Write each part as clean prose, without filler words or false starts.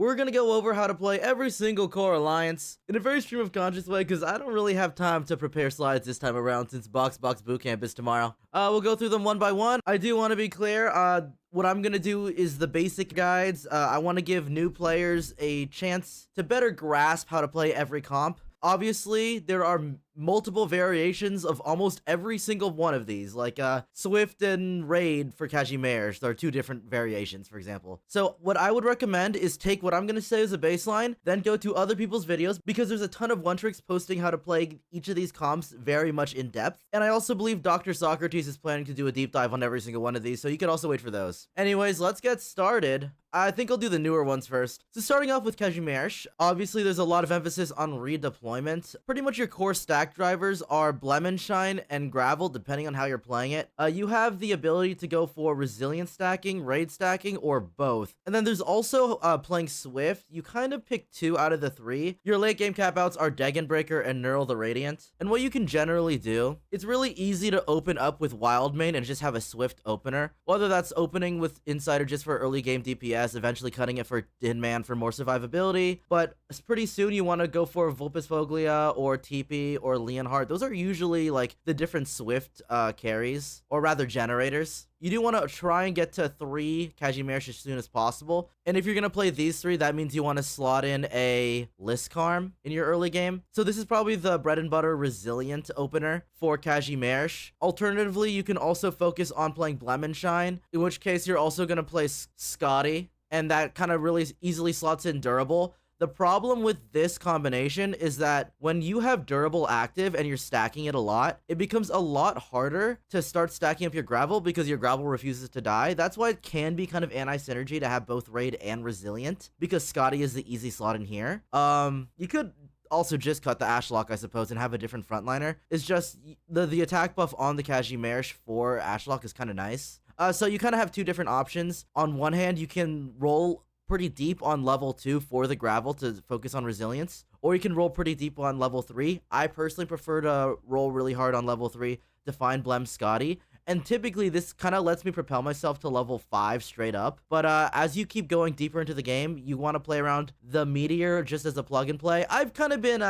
we're gonna go over how to play every single core alliance in a very stream of conscious way, because I don't really have time to prepare slides this time around since Box Bootcamp is tomorrow. We'll go through them one by one. I do want to be clear, what I'm gonna do is the basic guides. I want to give new players a chance to better grasp how to play every comp. Obviously, there are multiple variations of almost every single one of these, like Swift and Raid for Kazimierz. There are two different variations, for example. So what I would recommend is take what I'm going to say as a baseline, then go to other people's videos, because there's a ton of one-tricks posting how to play each of these comps very much in depth. And I also believe Dr. Socrates is planning to do a deep dive on every single one of these, so you can also wait for those. Anyways, let's get started. I think I'll do the newer ones first. So starting off with Kazimierz, obviously there's a lot of emphasis on redeployment. Pretty much your core stack drivers are Blemenschein and Gravel, depending on how you're playing it. You have the ability to go for resilient stacking, raid stacking, or both. And then there's also playing Swift. You kind of pick two out of the three. Your late game cap outs are Degenbreaker and Neural the Radiant. And what you can generally do, it's really easy to open up with Wildmane and just have a Swift opener. Whether that's opening with Insider just for early game DPS, eventually cutting it for Dinman for more survivability, but pretty soon you want to go for Vulpes Foglia or TP or Leonhardt. Those are usually like the different Swift carries, or rather generators. You do want to try and get to 3 Kazimierz as soon as possible. And if you're going to play these 3, that means you want to slot in a Liskarm in your early game. So this is probably the bread and butter resilient opener for Kazimierz. Alternatively, you can also focus on playing Blemenschein, in which case you're also going to play Scotty, and that kind of really easily slots in Durable. The problem with this combination is that when you have Durable active and you're stacking it a lot, it becomes a lot harder to start stacking up your Gravel because your Gravel refuses to die. That's why it can be kind of anti-synergy to have both Raid and Resilient, because Scotty is the easy slot in here. You could also just cut the Ashlock, I suppose, and have a different frontliner. It's just the attack buff on the Kazimierz for Ashlock is kind of nice. So you kind of have two different options. On one hand, you can roll pretty deep on level 2 for the Gravel to focus on resilience, or you can roll pretty deep on level 3. I personally prefer to roll really hard on level 3 to find Blem Scotty, and typically this kind of lets me propel myself to level 5 straight up. But as you keep going deeper into the game, you want to play around the Meteor just as a plug and play. I've kind of been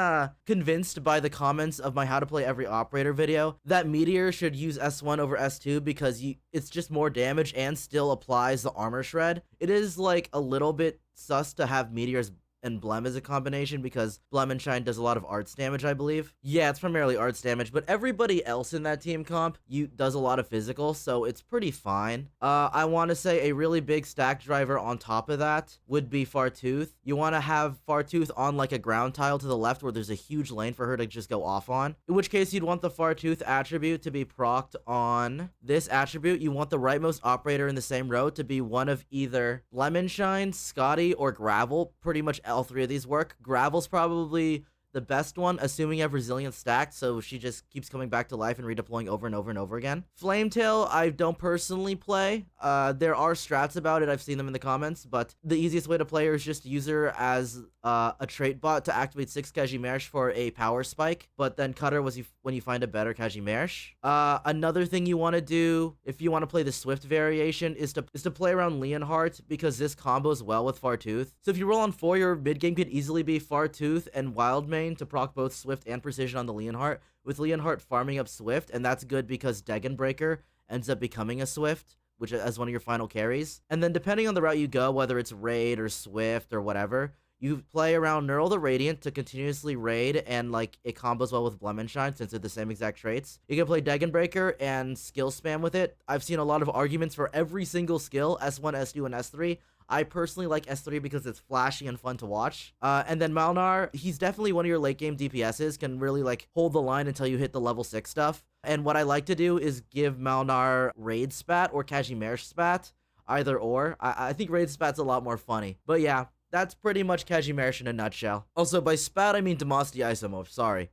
convinced by the comments of my How to Play Every Operator video that Meteor should use S1 over S2 because it's just more damage and still applies the armor shred. It is like a little bit sus to have Meteors and Blem as a combination because Blemenschein does a lot of arts damage, I believe. Yeah, it's primarily arts damage, but everybody else in that team comp does a lot of physical, so it's pretty fine. I want to say a really big stack driver on top of that would be Fartooth. You want to have Fartooth on like a ground tile to the left where there's a huge lane for her to just go off on, in which case you'd want the Fartooth attribute to be procced on this attribute. You want the rightmost operator in the same row to be one of either Blemenschein, Scotty, or Gravel. Pretty much all 3 of these work. Gravel's probably the best one, assuming you have Resilience stacked, so she just keeps coming back to life and redeploying over and over and over again. Flametail, I don't personally play. There are strats about it. I've seen them in the comments, but the easiest way to play her is just to use her as a trait bot to activate 6 Kazimierz for a power spike, but then cut her when you find a better Kazimierz. Another thing you want to do, if you want to play the Swift variation, is to play around Leonhardt, because this combos well with Fartooth. So if you roll on 4, your mid-game could easily be Fartooth and Wildmane to proc both Swift and Precision on the Leonhardt, with Leonhardt farming up Swift, and that's good because Degenbreaker ends up becoming a Swift, which as one of your final carries. And then depending on the route you go, whether it's Raid or Swift or whatever, you play around Neural the Radiant to continuously raid, and like it combos well with Blemenschein since they're the same exact traits. You can play Degenbreaker and skill spam with it. I've seen a lot of arguments for every single skill, S1, S2, and S3. I personally like S3 because it's flashy and fun to watch. And then Malnar, he's definitely one of your late game DPSs, can really like hold the line until you hit the level 6 stuff. And what I like to do is give Malnar Raid Spat or Kazimierz Spat, either or. I think Raid Spat's a lot more funny. But yeah, that's pretty much Kazimierz in a nutshell. Also, by Spat, I mean Demosty Isomorph, sorry.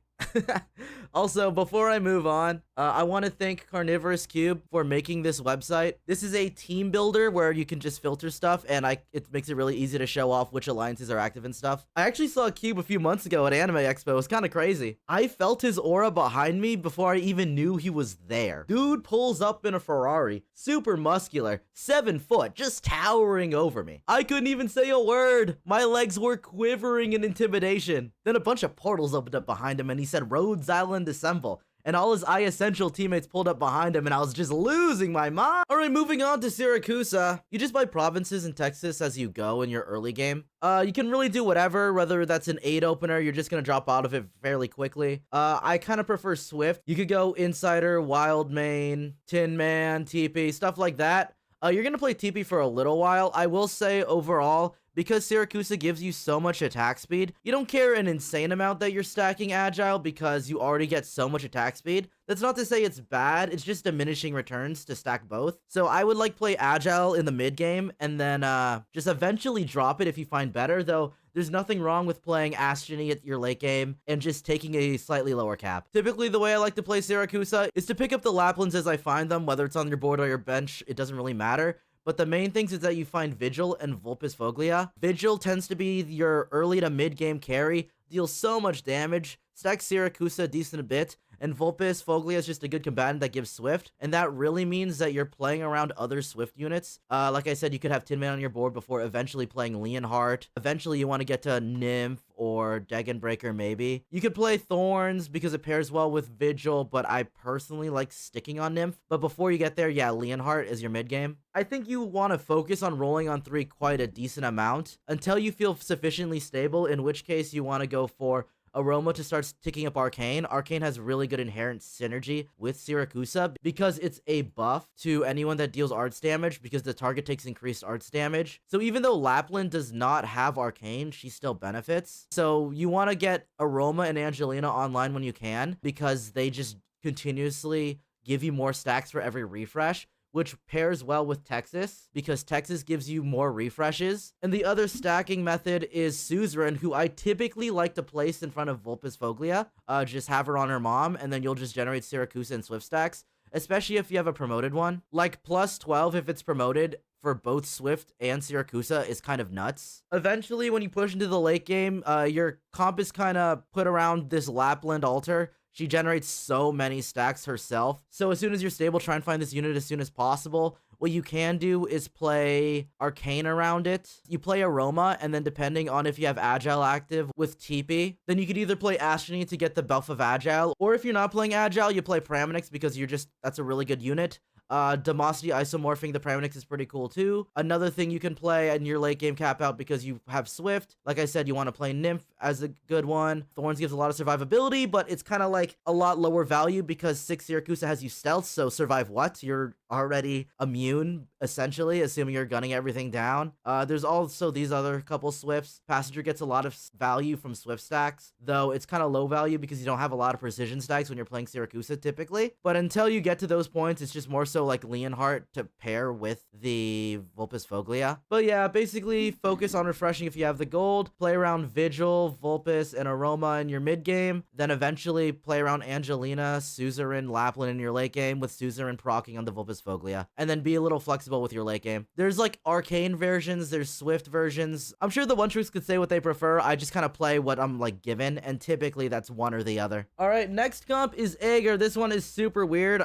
Also, before I move on, I want to thank Carnivorous Cube for making this website. This is a team builder where you can just filter stuff, and it makes it really easy to show off which alliances are active and stuff. I actually saw Cube a few months ago at Anime Expo. It was kind of crazy. I felt his aura behind me before I even knew he was there. Dude pulls up in a Ferrari, super muscular, 7 foot, just towering over me. I couldn't even say a word. My legs were quivering in intimidation. Then a bunch of portals opened up behind him, and he said, Rhodes Island assemble. And all his Essential teammates pulled up behind him, and I was just losing my mind. Alright, moving on to Siracusa. You just buy provinces in Texas as you go in your early game. You can really do whatever, whether that's an 8 opener, you're just gonna drop out of it fairly quickly. I kind of prefer Swift. You could go Insider, Wild Main, Tin Man, TP, stuff like that. You're gonna play TP for a little while. I will say overall, because Siracusa gives you so much attack speed, you don't care an insane amount that you're stacking Agile because you already get so much attack speed. That's not to say it's bad, it's just diminishing returns to stack both. So I would like play Agile in the mid game and then just eventually drop it if you find better, though there's nothing wrong with playing Astrony at your late game and just taking a slightly lower cap. Typically, the way I like to play Siracusa is to pick up the Laplands as I find them, whether it's on your board or your bench, it doesn't really matter. But the main things is that you find Vigil and Vulpes Foglia. Vigil tends to be your early to mid game carry, deals so much damage, stacks Siracusa a decent bit, and Vulpes Foglia is just a good combatant that gives Swift, and that really means that you're playing around other Swift units. Like I said, you could have Tin Man on your board before eventually playing Leonhardt. Eventually, you want to get to Nymph or Dagonbreaker, maybe. You could play Thorns because it pairs well with Vigil, but I personally like sticking on Nymph. But before you get there, yeah, Leonhardt is your mid game. I think you want to focus on rolling on 3 quite a decent amount until you feel sufficiently stable, in which case you want to go for Aroma to start ticking up Arcane. Arcane has really good inherent synergy with Siracusa because it's a buff to anyone that deals arts damage because the target takes increased arts damage. So even though Lapland does not have Arcane, she still benefits. So you want to get Aroma and Angelina online when you can because they just continuously give you more stacks for every refresh, which pairs well with Texas, because Texas gives you more refreshes. And the other stacking method is Suzerain, who I typically like to place in front of Vulpes Foglia. Just have her on her mom, and then you'll just generate Siracusa and Swift stacks, especially if you have a promoted one. Like, plus 12 if it's promoted for both Swift and Siracusa is kind of nuts. Eventually, when you push into the late game, your comp is kind of put around this Lapland altar. She generates so many stacks herself. So as soon as you're stable, try and find this unit as soon as possible. What you can do is play Arcane around it. You play Aroma, and then depending on if you have Agile active with TP, then you could either play Astrony to get the buff of Agile, or if you're not playing Agile, you play Praminix because that's a really good unit. Demosity isomorphing the Praminix is pretty cool too. Another thing you can play in your late game cap out because you have Swift. Like I said, you want to play Nymph as a good one. Thorns gives a lot of survivability, but it's kind of like a lot lower value because 6 Siracusa has you stealth, so survive what? You're already immune, essentially, assuming you're gunning everything down. There's also these other couple Swifts. Passenger gets a lot of value from Swift stacks, though it's kind of low value because you don't have a lot of precision stacks when you're playing Siracusa typically. But until you get to those points, it's just more so like Leonhardt to pair with the Vulpes Foglia. But yeah, basically focus on refreshing if you have the gold, play around Vigil, Vulpes, and Aroma in your mid game, then eventually play around Angelina, Suzerain, Lapland in your late game with Suzerain proccing on the Vulpes Foglia, and then be a little flexible with your late game. There's like Arcane versions, there's Swift versions. I'm sure the One Truths could say what they prefer. I just kind of play what I'm like given, and typically that's one or the other. All right, next comp is Aegir. This one is super weird.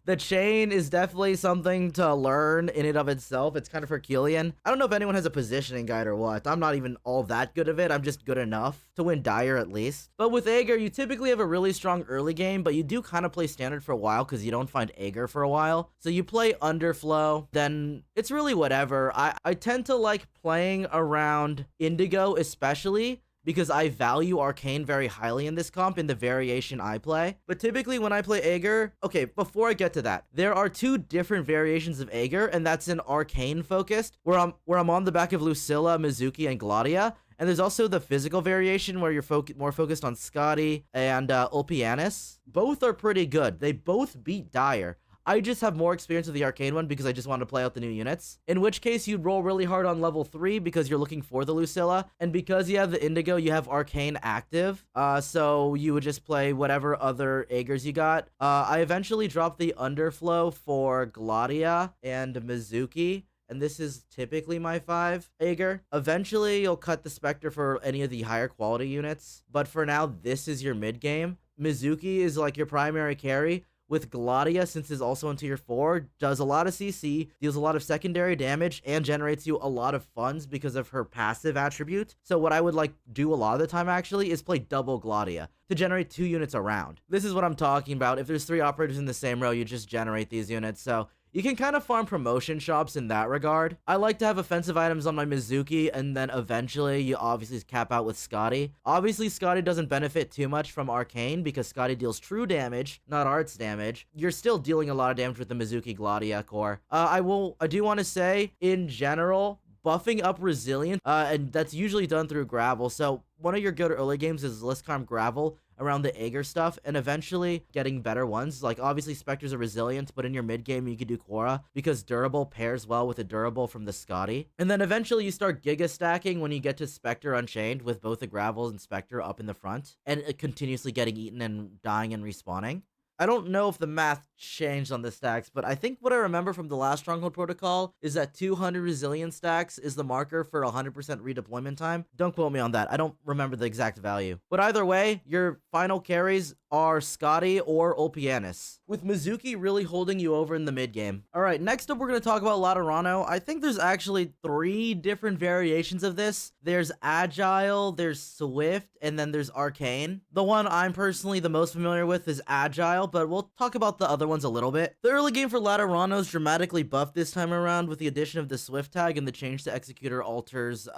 The chain is definitely something to learn in and of itself. It's kind of Herculean. I don't know if anyone has a positioning guide or what. I'm not even all that good of it. I'm just good enough to win Dire at least. But with Aegir, you typically have a really strong early game, but you do kind of play standard for a while because you don't find Aegir for a while. So you play Underflow, then it's really whatever. I tend to like playing around Indigo especially, because I value Arcane very highly in this comp in the variation I play. But typically when I play Aegir, okay, before I get to that, there are 2 different variations of Aegir, and that's an Arcane focused, where I'm on the back of Lucilla, Mizuki, and Gladia. And there's also the physical variation where you're more focused on Scotty and Ulpianus. Both are pretty good. They both beat Dire. I just have more experience with the arcane one because I just wanted to play out the new units. In which case, you'd roll really hard on level 3 because you're looking for the Lucilla. And because you have the Indigo, you have arcane active. So you would just play whatever other Aegers you got. I eventually dropped the Underflow for Gladia and Mizuki. And this is typically my 5 Aegir. Eventually, you'll cut the Spectre for any of the higher quality units. But for now, this is your mid game. Mizuki is like your primary carry. With Gladia, since it's also in tier 4, does a lot of CC, deals a lot of secondary damage, and generates you a lot of funds because of her passive attribute. So what I would like do a lot of the time actually is play double Gladia to generate 2 units around. This is what I'm talking about. If there's 3 operators in the same row, you just generate these units. So you can kind of farm promotion shops in that regard. I like to have offensive items on my Mizuki, and then eventually you obviously cap out with Scotty. Obviously, Scotty doesn't benefit too much from Arcane because Scotty deals true damage, not arts damage. You're still dealing a lot of damage with the Mizuki Gladia core. I do want to say, in general, buffing up resilience, and that's usually done through Gravel. So one of your good early games is Liskarm Gravel around the Aegir stuff, and eventually getting better ones. Like, obviously, Spectres are resilient, but in your mid-game, you could do Quora, because Durable pairs well with a Durable from the Scotty. And then eventually, you start Giga stacking when you get to Spectre Unchained, with both the Gravel and Spectre up in the front, and continuously getting eaten and dying and respawning. I don't know if the math changed on the stacks, but I think what I remember from the last Stronghold Protocol is that 200 resilience stacks is the marker for 100% redeployment time. Don't quote me on that. I don't remember the exact value. But either way, your final carries are Scotty or Ulpianus, with Mizuki really holding you over in the mid game. Alright, next up we're going to talk about Laterano. I think there's actually 3 different variations of this. There's Agile, there's Swift, and then there's Arcane. The one I'm personally the most familiar with is Agile, but we'll talk about the other ones a little bit. The early game for Laterano is dramatically buffed this time around with the addition of the Swift tag and the change to Executor Alter's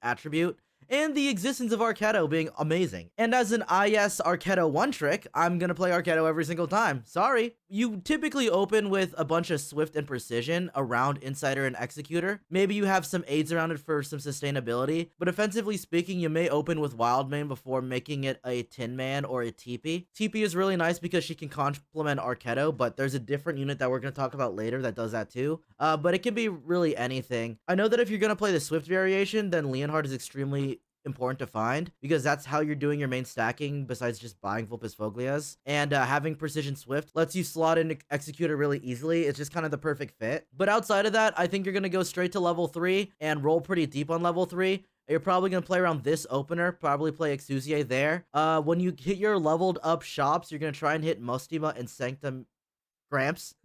attribute, and the existence of Arketo being amazing. And as an IS Arketo one trick, I'm gonna play Arketo every single time. Sorry. You typically open with a bunch of Swift and Precision around Insider and Executor. Maybe you have some aids around it for some sustainability, but offensively speaking, you may open with Wildmane before making it a Tin Man or a TP. TP is really nice because she can complement Arketo, but there's a different unit that we're gonna talk about later that does that too. But it can be really anything. I know that if you're gonna play the Swift variation, then Leonhard is extremely important to find because that's how you're doing your main stacking besides just buying Vulpes Foglias. And having Precision Swift lets you slot in Executor really easily. It's just kind of the perfect fit. But outside of that, I think you're going to go straight to level 3 and roll pretty deep on level 3. You're probably going to play around this opener, probably play Exusier there. When you hit your leveled up shops, you're going to try and hit Mustima and Sanctum Gramps.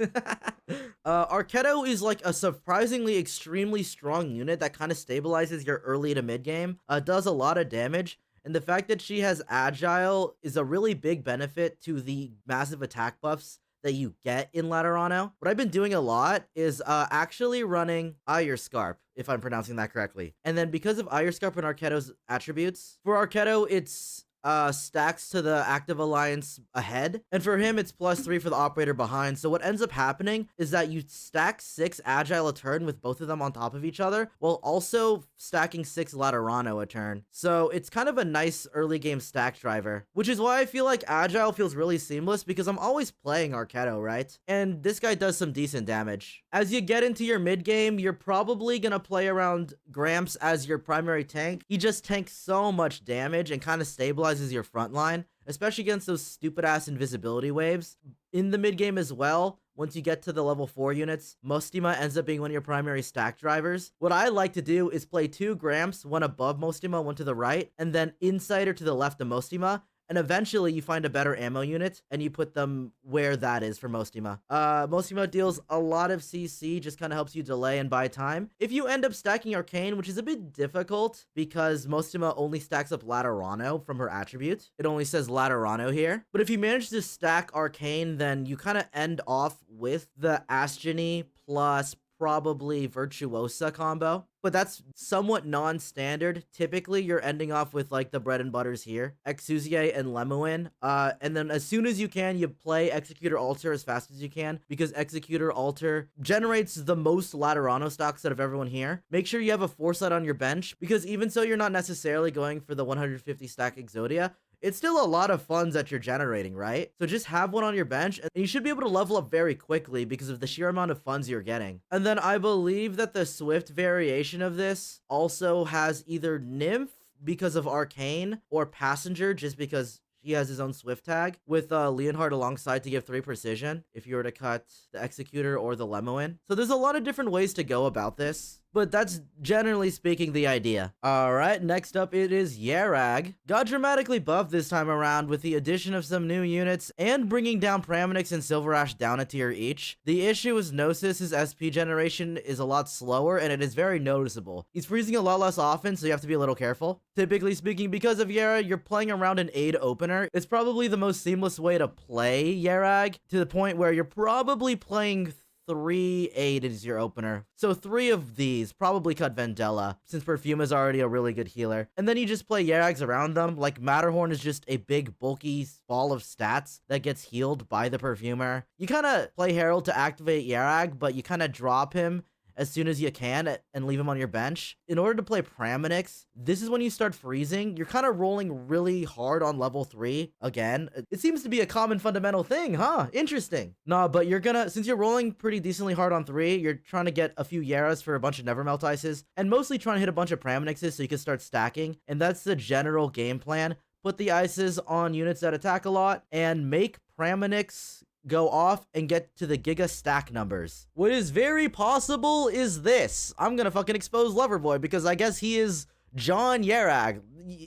Arketo is like a surprisingly extremely strong unit that kind of stabilizes your early to mid game, does a lot of damage, and the fact that she has Agile is a really big benefit to the massive attack buffs that you get in Laterano. What I've been doing a lot is actually running Eierscarp, if I'm pronouncing that correctly. And then because of Eierscarp and Arketo's attributes, for Arketo, it's stacks to the active alliance ahead, and for him it's +3 for the operator behind. So what ends up happening is that you stack 6 Agile a turn with both of them on top of each other, while also stacking 6 Laterano a turn. So it's kind of a nice early game stack driver, which is why I feel like Agile feels really seamless, because I'm always playing Arketo, right? And this guy does some decent damage. As you get into your mid game, you're probably gonna play around Gramps as your primary tank. He just tanks so much damage and kind of stabilizes your front line, especially against those stupid ass invisibility waves. In the mid game as well, once you get to the level 4 units, Mustima ends up being one of your primary stack drivers. What I like to do is play 2 Gramps, one above Mustima, one to the right, and then Insider to the left of Mustima. And eventually you find a better ammo unit and you put them where that is for Mostima. Mostima deals a lot of CC, just kind of helps you delay and buy time. If you end up stacking Arcane, which is a bit difficult because Mostima only stacks up Laterano from her attribute. It only says Laterano here. But if you manage to stack Arcane, then you kind of end off with the Asgeny plus probably Virtuosa combo, but that's somewhat non-standard. Typically, you're ending off with like the bread and butters here, Exusier and Lemuin, and then as soon as you can, you play Executor Alter as fast as you can, because Executor Alter generates the most Laterano stocks out of everyone here. Make sure you have a Foresight on your bench, because even so you're not necessarily going for the 150 stack Exodia, it's still a lot of funds that you're generating, right? So just have one on your bench, and you should be able to level up very quickly because of the sheer amount of funds you're getting. And then I believe that the Swift variation of this also has either Nymph because of Arcane or Passenger just because he has his own Swift tag with Leonhard alongside to give 3 precision if you were to cut the Executor or the Lemo in. So there's a lot of different ways to go about this, but that's generally speaking the idea. Alright, next up it is Kjerag. Got dramatically buffed this time around with the addition of some new units and bringing down Praminix and Silver Ash down a tier each. The issue is Gnosis' SP generation is a lot slower and it is very noticeable. He's freezing a lot less often, so you have to be a little careful. Typically speaking, because of Kjerag, you're playing around an aid opener. It's probably the most seamless way to play Kjerag, to the point where you're probably playing 3 aid is your opener. So 3 of these, probably cut Vendella, since Perfume is already a really good healer. And then you just play Kjerags around them, like Matterhorn is just a big bulky ball of stats that gets healed by the Perfumer. You kind of play Herald to activate Kjerag, but you kind of drop him as soon as you can and leave him on your bench. In order to play Praminix, this is when you start freezing. You're kind of rolling really hard on level 3. Again, it seems to be a common fundamental thing, huh? Interesting. Nah, but you're gonna, since you're rolling pretty decently hard on 3, you're trying to get a few Yeras for a bunch of Nevermelt Ices, and mostly trying to hit a bunch of Praminixes so you can start stacking, and that's the general game plan. Put the Ices on units that attack a lot, and make Praminix go off and get to the Giga stack numbers. What is very possible is this. I'm gonna fucking expose Loverboy because I guess he is John Kjerag.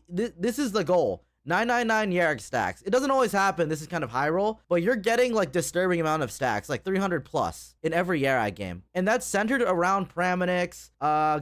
This is the goal. 999 Kjerag stacks. It doesn't always happen. This is kind of high roll, but you're getting like disturbing amount of stacks, like 300 plus in every Kjerag game. And that's centered around Praminix,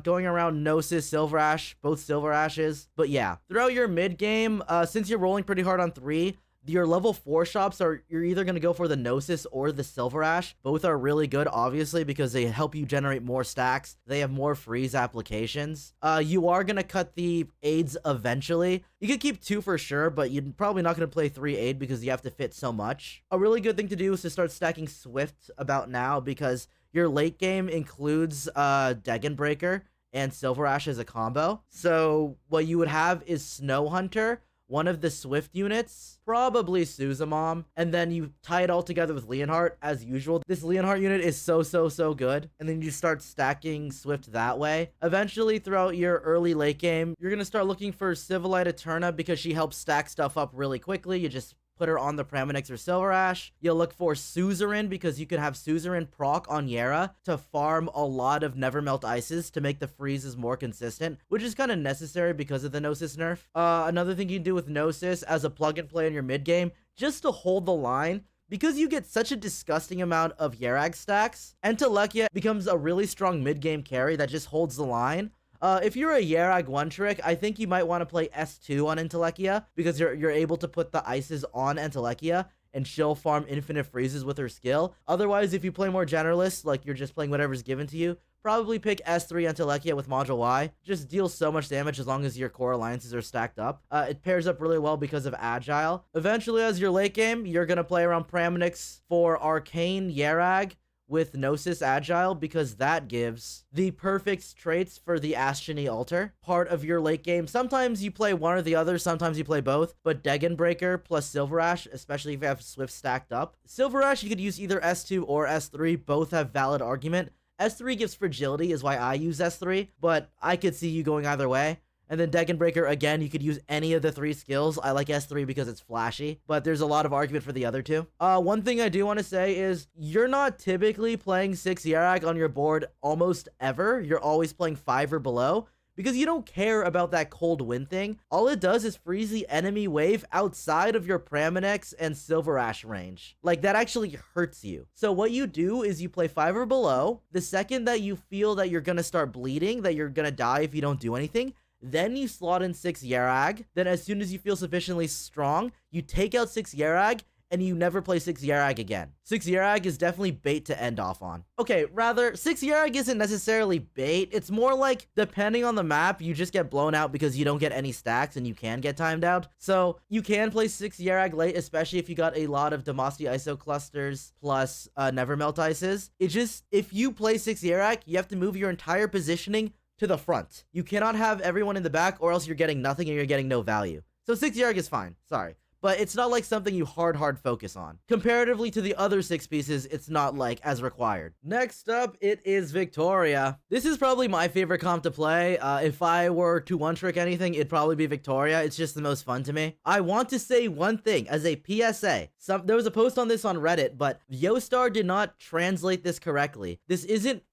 going around Gnosis, Silver Ash, both Silver Ashes. But yeah, throughout your mid game, since you're rolling pretty hard on 3, your level 4 shops you're either going to go for the Gnosis or the Silver Ash. Both are really good, obviously, because they help you generate more stacks. They have more freeze applications. You are going to cut the aids eventually. You could keep 2 for sure, but you're probably not going to play 3 aid because you have to fit so much. A really good thing to do is to start stacking Swift about now because your late game includes Degen Breaker and Silver Ash as a combo. So what you would have is Snow Hunter, one of the Swift units, probably Suzamom, and then you tie it all together with Leonhart as usual. This Leonhart unit is so good, and then you start stacking Swift that way. Eventually, throughout your early late game, you're going to start looking for Civilite Eterna because she helps stack stuff up really quickly. You just put her on the Praminix or Silver Ash. You'll look for Suzerain because you could have Suzerain proc on Yera to farm a lot of Nevermelt Ices to make the freezes more consistent, which is kind of necessary because of the Gnosis nerf. Another thing you can do with Gnosis as a plug and play in your mid game, just to hold the line, because you get such a disgusting amount of Kjerag stacks, Entelekia becomes a really strong mid-game carry that just holds the line. If you're a Kjerag one-trick, I think you might want to play S2 on Entelekia because you're able to put the Ices on Entelekia and she'll farm infinite freezes with her skill. Otherwise, if you play more generalist, like you're just playing whatever's given to you, probably pick S3 Entelekia with Module Y. Just deals so much damage as long as your core alliances are stacked up. It pairs up really well because of Agile. Eventually, as your late game, you're going to play around Praminix for Arcane Kjerag with Gnosis Agile because that gives the perfect traits for the Asciany Altar. Part of your late game. Sometimes you play one or the other, sometimes you play both, but Degen Breaker plus Silver Ash, especially if you have Swift stacked up. Silver Ash, you could use either S2 or S3, both have valid argument. S3 gives fragility is why I use S3, but I could see you going either way. And then Degen Breaker, again, you could use any of the 3 skills. I like S3 because it's flashy, but there's a lot of argument for the other 2. One thing I do want to say is you're not typically playing 6 Kjerag on your board almost ever. You're always playing 5 or below because you don't care about that cold wind thing. All it does is freeze the enemy wave outside of your Praminix and Silver Ash range. Like, that actually hurts you. So what you do is you play 5 or below. The second that you feel that you're going to start bleeding, that you're going to die if you don't do anything, then you slot in 6 Kjerag. Then as soon as you feel sufficiently strong, you take out 6 Kjerag, and you never play 6 Kjerag again. 6 Kjerag is definitely bait to end off on. Okay, rather, 6 Kjerag isn't necessarily bait. It's more like, depending on the map, you just get blown out because you don't get any stacks and you can get timed out. So you can play 6 Kjerag late, especially if you got a lot of Damacy ISO clusters plus Nevermelt Ices. It just, if you play 6 Kjerag, you have to move your entire positioning to the front. You cannot have everyone in the back or else you're getting nothing and you're getting no value. So 6 Kjerag is fine, sorry. But it's not like something you hard focus on. Comparatively to the other 6 pieces, it's not like as required. Next up, it is Victoria. This is probably my favorite comp to play. If I were to one-trick anything, it'd probably be Victoria. It's just the most fun to me. I want to say one thing as a PSA. There was a post on this on Reddit, but Yostar did not translate this correctly. This isn't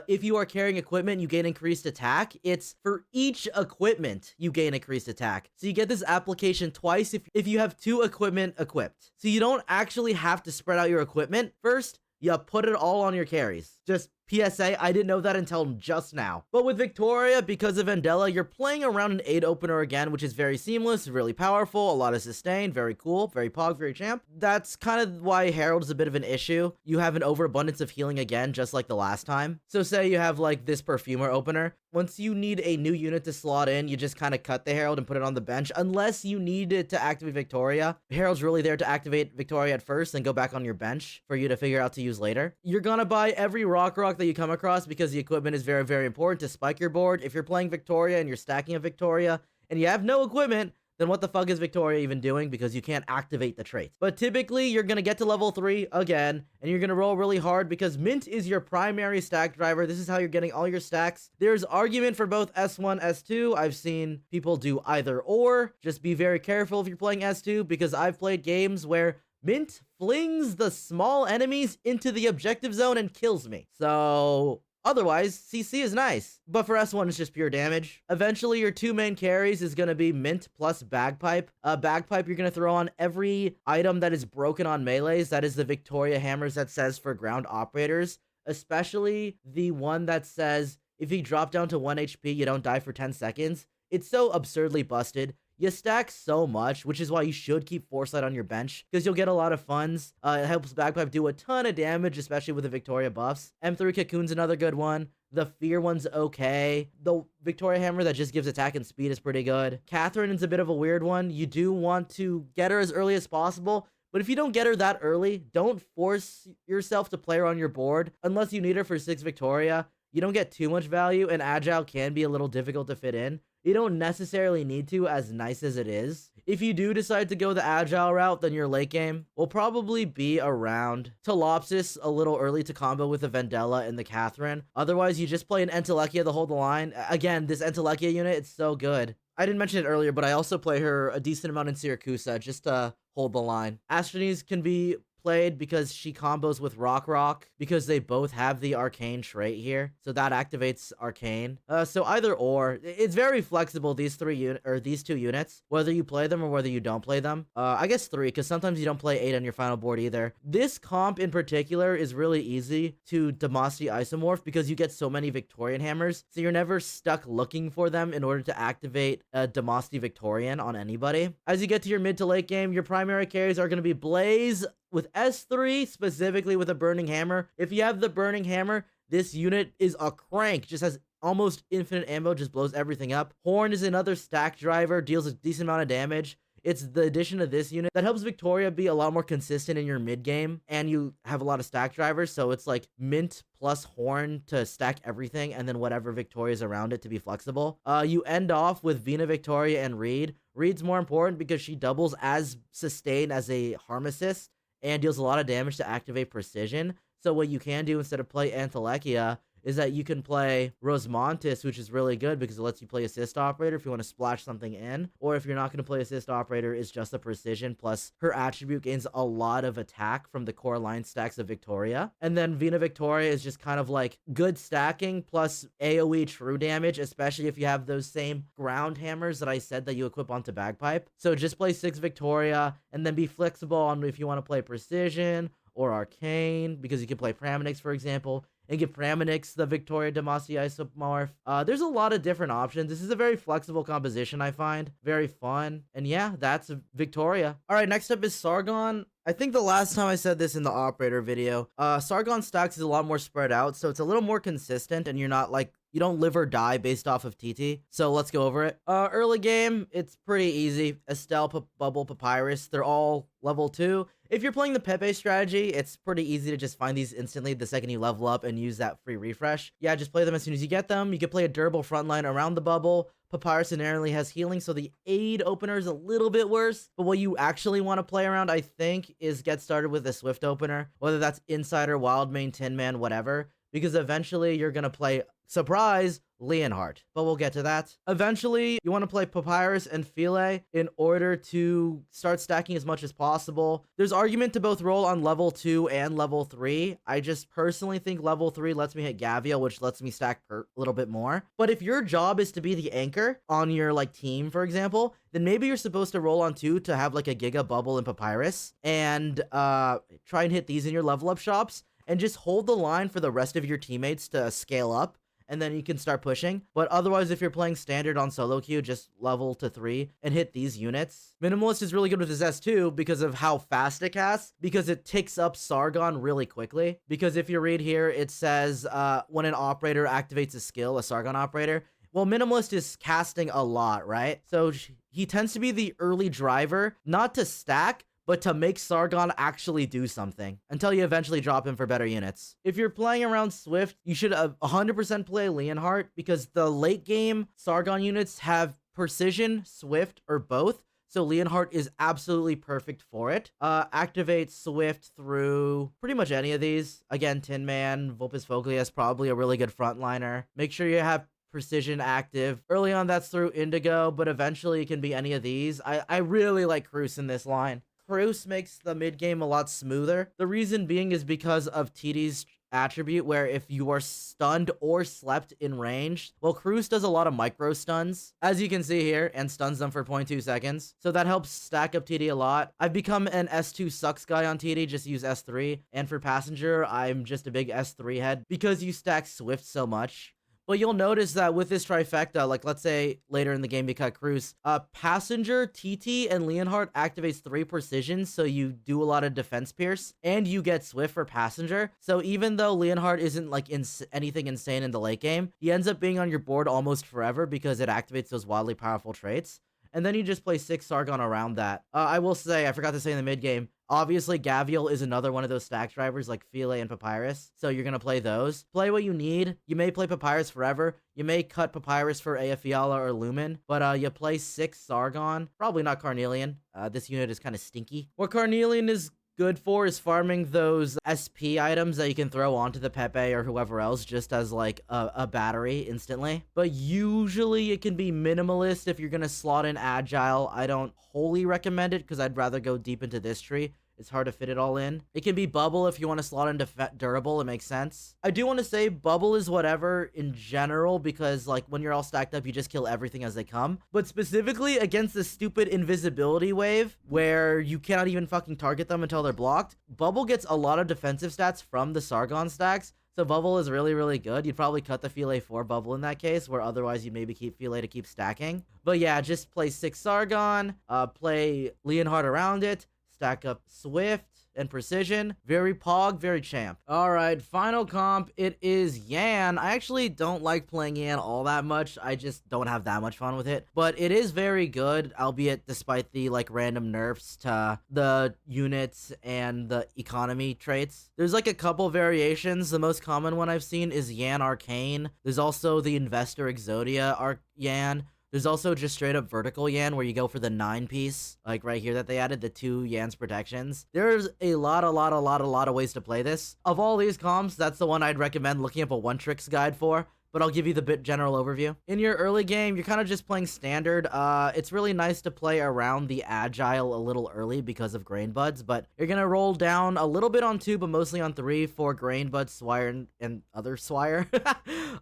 if you are carrying equipment, you gain increased attack. It's for each equipment, you gain increased attack. So you get this application twice if you have 2 equipment equipped. So you don't actually have to spread out your equipment first. You put it all on your carries. Just PSA, I didn't know that until just now. But with Victoria, because of Vendella, you're playing around an 8 opener again, which is very seamless, really powerful, a lot of sustain, very cool, very pog, very champ. That's kind of why Herald is a bit of an issue. You have an overabundance of healing again, just like the last time. So say you have like this Perfumer opener. Once you need a new unit to slot in, you just kind of cut the Herald and put it on the bench, unless you need it to activate Victoria. Herald's really there to activate Victoria at first and go back on your bench for you to figure out to use later. You're gonna buy every rock that you come across because the equipment is very important to spike your board. If you're playing Victoria and you're stacking a Victoria and you have no equipment, then what the fuck is Victoria even doing? Because you can't activate the traits. But typically, you're gonna get to level 3 again, and you're gonna roll really hard because Mint is your primary stack driver. This is how you're getting all your stacks. There's argument for both S1, S2. I've seen people do either or. Just be very careful if you're playing S2 because I've played games where Mint flings the small enemies into the objective zone and kills me. So otherwise, CC is nice. But for S1, it's just pure damage. Eventually, your 2 main carries is going to be Mint plus Bagpipe. Bagpipe, you're going to throw on every item that is broken on melees. That is the Victoria hammers that says for ground operators. Especially the one that says, if you drop down to 1 HP, you don't die for 10 seconds. It's so absurdly busted. You stack so much, which is why you should keep Foresight on your bench, because you'll get a lot of funds. It helps Bagpipe do a ton of damage, especially with the Victoria buffs. M3 Cocoon's another good one. The Fear one's okay. The Victoria Hammer that just gives attack and speed is pretty good. Catherine is a bit of a weird one. You do want to get her as early as possible, but if you don't get her that early, don't force yourself to play her on your board unless you need her for 6 Victoria. You don't get too much value, and Agile can be a little difficult to fit in. You don't necessarily need to, as nice as it is. If you do decide to go the Agile route, then your late game will probably be around Telopsis a little early to combo with the Vendella and the Catherine. Otherwise, you just play an Entelekia to hold the line. Again, this Entelekia unit, it's so good. I didn't mention it earlier, but I also play her a decent amount in Siracusa just to hold the line. Astronees can be played because she combos with Rock, because they both have the Arcane trait here, so that activates Arcane. So either or, it's very flexible, these 2 units, whether you play them or whether you don't play them. I guess 3, because sometimes you don't play 8 on your final board either. This comp in particular is really easy to Demosty Isomorph because you get so many Victorian hammers, so you're never stuck looking for them in order to activate a Demosty Victorian on anybody. As you get to your mid to late game, your primary carries are going to be Blaze, with S3, specifically with a Burning Hammer. If you have the Burning Hammer, this unit is a crank. Just has almost infinite ammo, just blows everything up. Horn is another stack driver, deals a decent amount of damage. It's the addition of this unit that helps Victoria be a lot more consistent in your mid game, and you have a lot of stack drivers, so it's like Mint plus Horn to stack everything, and then whatever Victoria's around it to be flexible. You end off with Vina Victoria and Reed. Reed's more important because she doubles as sustain as a harm assist, and deals a lot of damage to activate Precision. So what you can do instead of play Entelekia is that you can play Rosemontis, which is really good because it lets you play Assist Operator if you want to splash something in. Or if you're not going to play Assist Operator, it's just a Precision, plus her attribute gains a lot of attack from the core alliance stacks of Victoria. And then Vina Victoria is just kind of like good stacking plus AoE true damage, especially if you have those same ground hammers that I said that you equip onto Bagpipe. So just play 6 Victoria and then be flexible on if you want to play Precision or Arcane, because you can play Praminix, for example, and give Praminix the Victoria Demosty Isomorph. There's a lot of different options. This is a very flexible composition, I find. Very fun. And yeah, that's Victoria. All right, next up is Sargon. I think the last time I said this in the operator video, Sargon stacks is a lot more spread out, so it's a little more consistent, and you're not like, you don't live or die based off of TT. So let's go over it. Early game, it's pretty easy. Estelle, Bubble, Papyrus, they're all level 2. If you're playing the Pepe strategy, it's pretty easy to just find these instantly the second you level up and use that free refresh. Yeah, just play them as soon as you get them. You can play a durable frontline around the Bubble, Papyrus inherently has healing, so the aid opener is a little bit worse. But what you actually want to play around, I think, is get started with a Swift opener, whether that's Insider, Wild Main, Tin Man, whatever, because eventually you're going to play, surprise, Leonhardt. But we'll get to that. Eventually, you want to play Papyrus and Philae in order to start stacking as much as possible. There's argument to both roll on level 2 and level 3. I just personally think level 3 lets me hit Gavial, which lets me stack a little bit more. But if your job is to be the anchor on your like team, for example, then maybe you're supposed to roll on 2 to have like a Giga Bubble and Papyrus and try and hit these in your level up shops and just hold the line for the rest of your teammates to scale up. And then you can start pushing. But otherwise, if you're playing standard on solo queue, just level to 3 and hit these units. Minimalist is really good with his S2 because of how fast it casts, because it ticks up Sargon really quickly. Because if you read here, it says when an operator activates a skill, a Sargon operator, well, Minimalist is casting a lot, right? So he tends to be the early driver, not to stack, but to make Sargon actually do something until you eventually drop him for better units. If you're playing around Swift, you should 100% play Leonhardt because the late game Sargon units have precision, Swift, or both. So Leonhardt is absolutely perfect for it. Activate Swift through pretty much any of these. Again, Tin Man, Vulpes Focalius, probably a really good frontliner. Make sure you have precision active. Early on, that's through Indigo, but eventually it can be any of these. I really like Cruz in this line. Cruz makes the mid game a lot smoother. The reason being is because of TD's attribute where if you are stunned or slept in range, well, Cruz does a lot of micro stuns, as you can see here, and stuns them for 0.2 seconds. So that helps stack up TD a lot. I've become an S2 sucks guy on TD, just use S3. And for Passenger, I'm just a big S3 head because you stack Swift so much. But you'll notice that with this trifecta, like let's say later in the game you cut Cruz, Passenger, TT, and Leonhardt activates 3 precisions, so you do a lot of defense pierce, and you get Swift for Passenger. So even though Leonhardt isn't like anything insane in the late game, he ends up being on your board almost forever because it activates those wildly powerful traits. And then you just play 6 Sargon around that. I will say, I forgot to say in the mid game, obviously, Gavial is another one of those stack drivers like Philae and Papyrus, so you're going to play those. Play what you need. You may play Papyrus forever. You may cut Papyrus for Aefiala or Lumen, but you play 6 Sargon. Probably not Carnelian. This unit is kind of stinky. What Carnelian is good for is farming those SP items that you can throw onto the Pepe or whoever else just as like a battery instantly. But usually it can be minimalist if you're going to slot in Agile. I don't wholly recommend it because I'd rather go deep into this tree. It's hard to fit it all in. It can be Bubble if you want to slot into Durable. It makes sense. I do want to say Bubble is whatever in general because like when you're all stacked up, you just kill everything as they come. But specifically against the stupid invisibility wave where you cannot even fucking target them until they're blocked, Bubble gets a lot of defensive stats from the Sargon stacks. So Bubble is really, really good. You'd probably cut the Philae for Bubble in that case, where otherwise you maybe keep Philae to keep stacking. But yeah, just play 6 Sargon, play Leonhardt around it, stack up Swift and Precision. Very Pog, very Champ. Alright, final comp, it is Yan. I actually don't like playing Yan all that much. I just don't have that much fun with it. But it is very good, albeit despite the like random nerfs to the units and the economy traits. There's like a couple variations. The most common one I've seen is Yan Arcane. There's also the Investor Exodia Yan. There's also just straight up vertical Yan where you go for the 9-piece, like right here that they added, the 2 Yan's protections. There's a lot of ways to play this. Of all these comps, that's the one I'd recommend looking up a one-tricks guide for, but I'll give you the general overview. In your early game, you're kind of just playing standard. It's really nice to play around the Agile a little early because of Grain Buds, but you're going to roll down a little bit on 2, but mostly on 3 for Grain Buds, Swire, and other Swire.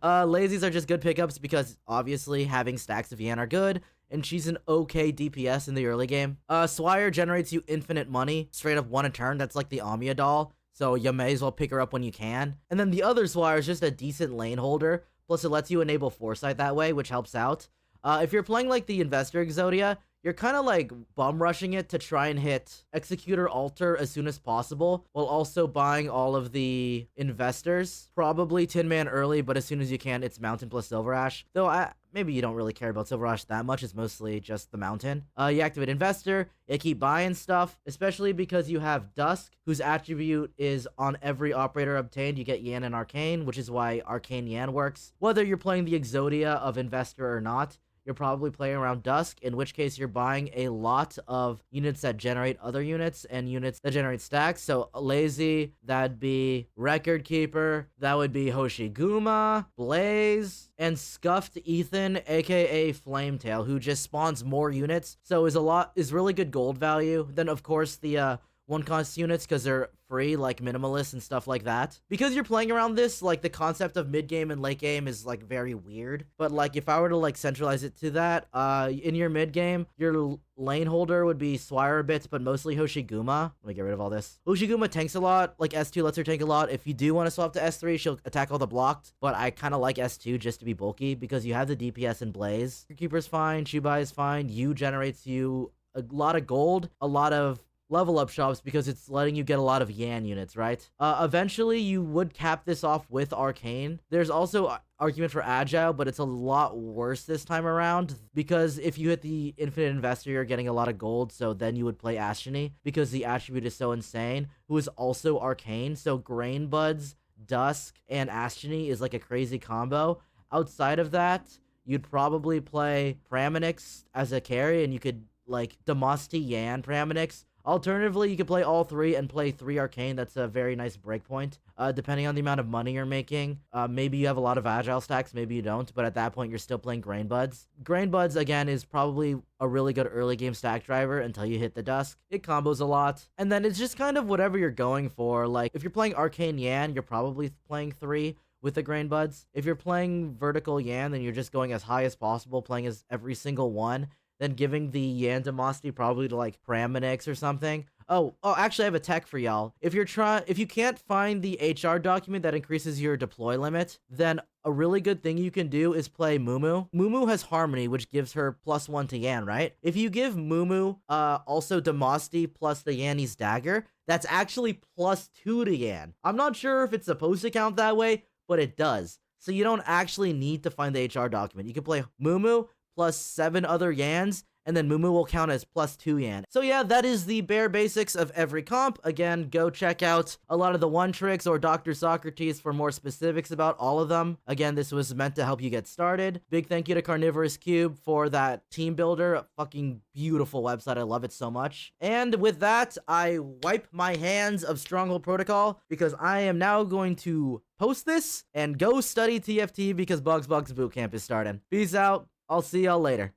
Lazies are just good pickups because obviously having stacks of Yan are good, and she's an okay DPS in the early game. Swire generates you infinite money, straight up 1 a turn. That's like the Amia doll, so you may as well pick her up when you can. And then the other Swire is just a decent lane holder. Plus, it lets you enable Foresight that way, which helps out. If you're playing, like, the Investor Exodia, you're kind of, like, bum-rushing it to try and hit Executor Altar as soon as possible, while also buying all of the Investors. Probably Tin Man early, but as soon as you can, it's Mountain plus Silver Ash. Though, maybe you don't really care about Silver Ash that much. It's mostly just the Mountain. You activate Investor. You keep buying stuff, especially because you have Dusk, whose attribute is on every operator obtained, you get Yan and Arcane, which is why Arcane Yan works. Whether you're playing the Exodia of Investor or not, you're probably playing around Dusk, in which case you're buying a lot of units that generate other units and units that generate stacks. So Lazy, that'd be Record Keeper, that would be Hoshiguma, Blaze, and Scuffed Ethan, aka Flametail, who just spawns more units. So is really good gold value. Then of course the one cost units, because they're free, like Minimalist and stuff like that. Because you're playing around this, like, the concept of mid-game and late game is, like, very weird. But, like, if I were to, like, centralize it to that, in your mid-game, your lane holder would be Swire bits, but mostly Hoshiguma. Let me get rid of all this. Hoshiguma tanks a lot. Like, S2 lets her tank a lot. If you do want to swap to S3, she'll attack all the blocked. But I kind of like S2 just to be bulky, because you have the DPS and Blaze. Keeper's fine. Shubai is fine. U generates you a lot of gold, a lot of level up shops, because it's letting you get a lot of Yan units, right? Eventually you would cap this off with Arcane. There's also argument for Agile, but it's a lot worse this time around, because if you hit the Infinite Investor, you're getting a lot of gold, so then you would play Ashtini, because the attribute is so insane, who is also Arcane. So Grain Buds, Dusk, and Ashtini is like a crazy combo. Outside of that, you'd probably play Praminix as a carry, and you could like Demasti Yan Praminix. Alternatively, you could play all three and play 3 Arcane. That's a very nice breakpoint. Depending on the amount of money you're making, maybe you have a lot of Agile stacks, maybe you don't, but at that point, you're still playing Grain Buds. Grain Buds, again, is probably a really good early game stack driver until you hit the Dusk. It combos a lot. And then it's just kind of whatever you're going for. Like, if you're playing Arcane Yan, you're probably playing 3 with the Grain Buds. If you're playing Vertical Yan, then you're just going as high as possible, playing as every single one, then giving the Yan Demosty probably to like Praminix or something. Oh, actually I have a tech for y'all. If you can't find the HR document that increases your deploy limit, then a really good thing you can do is play Mumu. Mumu has Harmony, which gives her +1 to Yan, right? If you give Mumu also Demosty plus the Yanni's Dagger, that's actually +2 to Yan. I'm not sure if it's supposed to count that way, but it does. So you don't actually need to find the HR document. You can play Mumu plus 7 other Yans, and then Mumu will count as +2 Yan. So yeah, that is the bare basics of every comp. Again, go check out a lot of the one tricks or Dr. Socrates for more specifics about all of them. Again, this was meant to help you get started. Big thank you to Carnivorous Cube for that team builder. A fucking beautiful website. I love it so much. And with that, I wipe my hands of Stronghold Protocol, because I am now going to post this and go study TFT, because Bugs Bootcamp is starting. Peace out. I'll see y'all later.